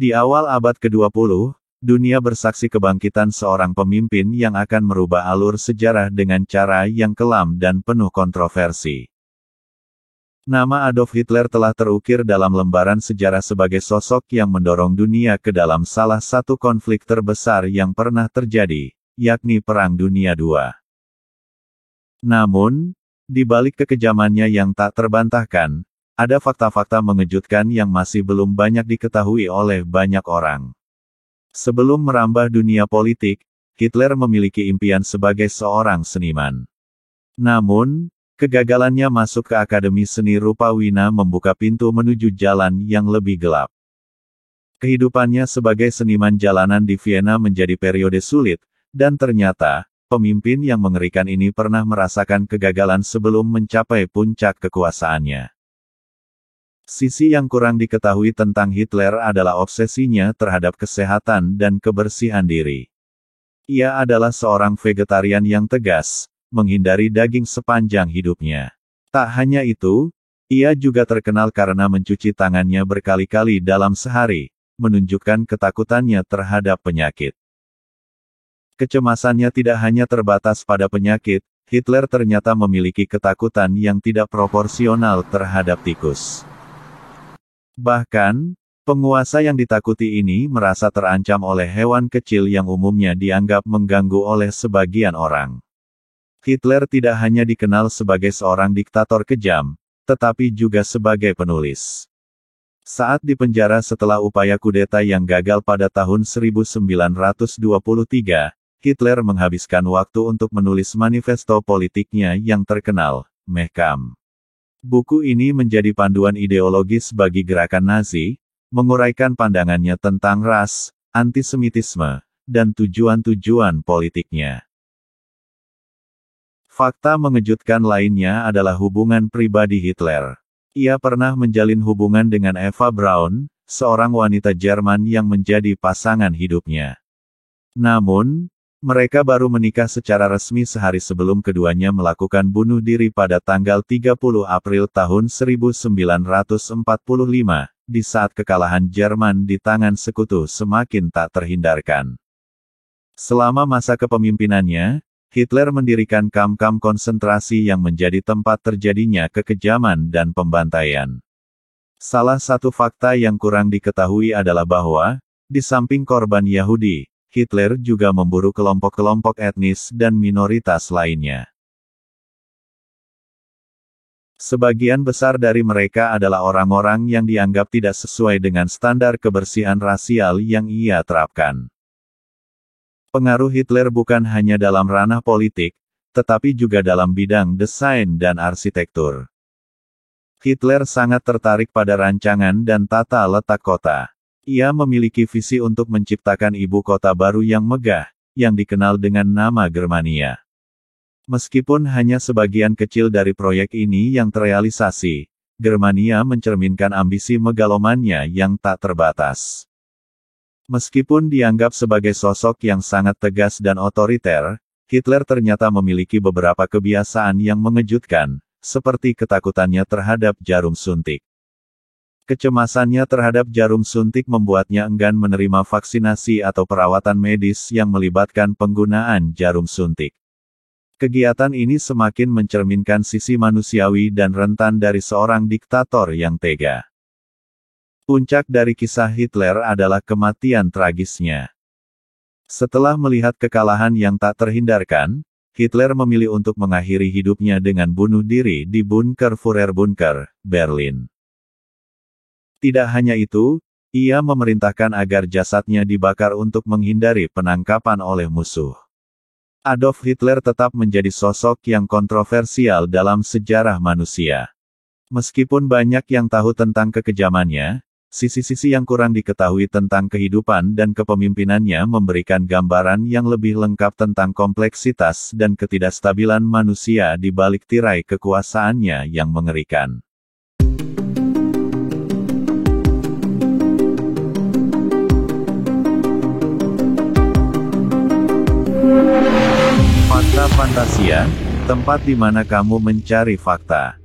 Di awal abad ke-20, dunia bersaksi kebangkitan seorang pemimpin yang akan merubah alur sejarah dengan cara yang kelam dan penuh kontroversi. Nama Adolf Hitler telah terukir dalam lembaran sejarah sebagai sosok yang mendorong dunia ke dalam salah satu konflik terbesar yang pernah terjadi, yakni Perang Dunia II. Namun, di balik kekejamannya yang tak terbantahkan, ada fakta-fakta mengejutkan yang masih belum banyak diketahui oleh banyak orang. Sebelum merambah dunia politik, Hitler memiliki impian sebagai seorang seniman. Namun, kegagalannya masuk ke Akademi Seni Rupa Wina membuka pintu menuju jalan yang lebih gelap. Kehidupannya sebagai seniman jalanan di Vienna menjadi periode sulit, dan ternyata, pemimpin yang mengerikan ini pernah merasakan kegagalan sebelum mencapai puncak kekuasaannya. Sisi yang kurang diketahui tentang Hitler adalah obsesinya terhadap kesehatan dan kebersihan diri. Ia adalah seorang vegetarian yang tegas, menghindari daging sepanjang hidupnya. Tak hanya itu, ia juga terkenal karena mencuci tangannya berkali-kali dalam sehari, menunjukkan ketakutannya terhadap penyakit. Kecemasannya tidak hanya terbatas pada penyakit, Hitler ternyata memiliki ketakutan yang tidak proporsional terhadap tikus. Bahkan, penguasa yang ditakuti ini merasa terancam oleh hewan kecil yang umumnya dianggap mengganggu oleh sebagian orang. Hitler tidak hanya dikenal sebagai seorang diktator kejam, tetapi juga sebagai penulis. Saat dipenjara setelah upaya kudeta yang gagal pada tahun 1923, Hitler menghabiskan waktu untuk menulis manifesto politiknya yang terkenal, Mein Kampf. Buku ini menjadi panduan ideologis bagi gerakan Nazi, menguraikan pandangannya tentang ras, antisemitisme, dan tujuan-tujuan politiknya. Fakta mengejutkan lainnya adalah hubungan pribadi Hitler. Ia pernah menjalin hubungan dengan Eva Braun, seorang wanita Jerman yang menjadi pasangan hidupnya. Namun, mereka baru menikah secara resmi sehari sebelum keduanya melakukan bunuh diri pada tanggal 30 April tahun 1945, di saat kekalahan Jerman di tangan sekutu semakin tak terhindarkan. Selama masa kepemimpinannya, Hitler mendirikan kamp-kamp konsentrasi yang menjadi tempat terjadinya kekejaman dan pembantaian. Salah satu fakta yang kurang diketahui adalah bahwa, di samping korban Yahudi, Hitler juga memburu kelompok-kelompok etnis dan minoritas lainnya. Sebagian besar dari mereka adalah orang-orang yang dianggap tidak sesuai dengan standar kebersihan rasial yang ia terapkan. Pengaruh Hitler bukan hanya dalam ranah politik, tetapi juga dalam bidang desain dan arsitektur. Hitler sangat tertarik pada rancangan dan tata letak kota. Ia memiliki visi untuk menciptakan ibu kota baru yang megah, yang dikenal dengan nama Germania. Meskipun hanya sebagian kecil dari proyek ini yang terrealisasi, Germania mencerminkan ambisi megalomannya yang tak terbatas. Meskipun dianggap sebagai sosok yang sangat tegas dan otoriter, Hitler ternyata memiliki beberapa kebiasaan yang mengejutkan, seperti ketakutannya terhadap jarum suntik. Kecemasannya terhadap jarum suntik membuatnya enggan menerima vaksinasi atau perawatan medis yang melibatkan penggunaan jarum suntik. Kegiatan ini semakin mencerminkan sisi manusiawi dan rentan dari seorang diktator yang tega. Puncak dari kisah Hitler adalah kematian tragisnya. Setelah melihat kekalahan yang tak terhindarkan, Hitler memilih untuk mengakhiri hidupnya dengan bunuh diri di bunker Führerbunker, Berlin. Tidak hanya itu, ia memerintahkan agar jasadnya dibakar untuk menghindari penangkapan oleh musuh. Adolf Hitler tetap menjadi sosok yang kontroversial dalam sejarah manusia. Meskipun banyak yang tahu tentang kekejamannya, sisi-sisi yang kurang diketahui tentang kehidupan dan kepemimpinannya memberikan gambaran yang lebih lengkap tentang kompleksitas dan ketidakstabilan manusia di balik tirai kekuasaannya yang mengerikan. Fakta Fantasia, tempat di mana kamu mencari fakta.